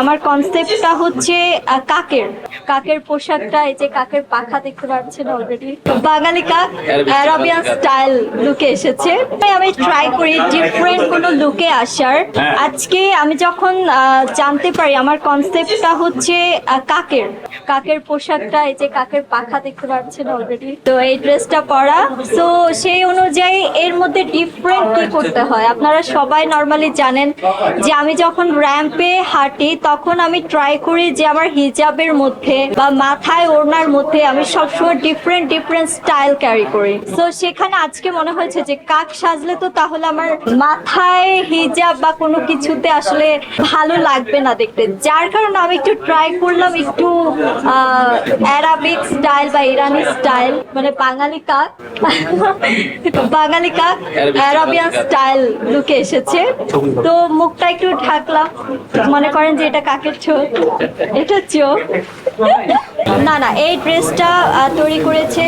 আমার কনসেপ্টটা হচ্ছে কাকের কাকের পোশাকটা, এই যে কাকের পাখা দেখতে পাচ্ছেন অলরেডি, বাঙালি কাক অ্যারাবিয়ান স্টাইল লুকে এসেছে। তাই আমি ট্রাই করি ডিফারেন্ট কোনো লুকে আসার। আজকে আমি যখন জানতে পারি আমার কনসেপ্টটা হচ্ছে কাকের কাকের পোশাকটা, এই যে কাকের পাখা দেখতে পাচ্ছেন অলরেডি, তো এই ড্রেসটা পরা, তো সেই অনুযায়ী এর মধ্যে ডিফারেন্ট কি করতে হয়। আপনারা সবাই নর্মালি জানেন যে আমি যখন র্যাম্পে হাঁটি তখন আমি ট্রাই করি যে আমার হিজাবের মধ্যে বা মাথায় ওড়নার মধ্যে আমি সবসময় ডিফারেন্ট স্টাইল ক্যারি করি। তো সেখানে আজকে মনে হয়েছে যে কাক সাজলে তো তাহলে আমার মাথায় হিজাব বা কোনো কিছুতে আসলে ভালো লাগবে না দেখতে, যার কারণে আমি একটু ট্রাই করলাম একটু অ্যারাবিক স্টাইল বা ইরানি স্টাইল, মানে বাঙালি কাক অ্যারাবিয়ান স্টাইল লুকে এসেছে। তো মুখটা একটু ঢাকলাম, মনে করেন যে এটা কাকের চোখ, এটা চোখ না, এই ড্রেসটা তৈরি করেছে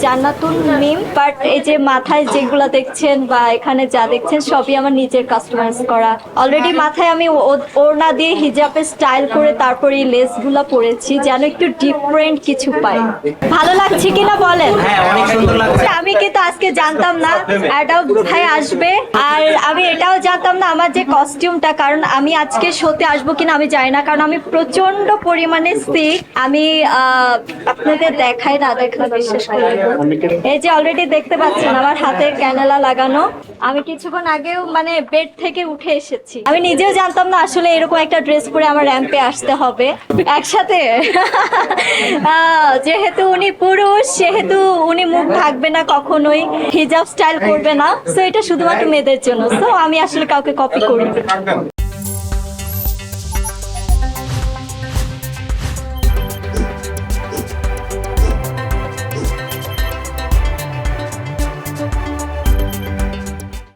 জান্নাতুন মিম, বাট এই যে মাথায় যেগুলা দেখছেন বা এখানে যা দেখছেন সবই আমার নিজের কাস্টমাইজ করা। অলরেডি মাথায় আমি ওড়না দিয়ে হিজাবের স্টাইল করে তারপরে এই লেসগুলা পরেছি যেন একটু ডিফারেন্ট কিছু পাই। ভালো লাগছে কিনা বলেন? আমি কিন্তু আজকে জানতাম না এটাও ভাই আসবে, আর আমি এটাও জানতাম না আমার যে কস্টিউমটা, কারণ আমি আজকে শোতে আসবো কিনা আমি জানি না, কারণ আমি প্রচন্ড পরিমাণে সিক। আমি আপনাদের দেখাই না দেখা বিশ্বাস করি। এই যে অলরেডি দেখতে পাচ্ছেন আমার হাতে ক্যানেলা লাগানো, আমি কিছুক্ষণ আগেও মানে বেড থেকে উঠে এসেছি। আমি নিজেও জানতাম না আসলে এরকম একটা ড্রেস পরে আমার র্যাম্পে আসতে হবে একসাথে। যেহেতু উনি পুরুষ সেহেতু উনি মুখ ঢাকবে না কখনোই, হিজাব স্টাইল করবে না, তো এটা শুধুমাত্র মেয়েদের জন্য। তো আমি আসলে কাউকে কপি করি।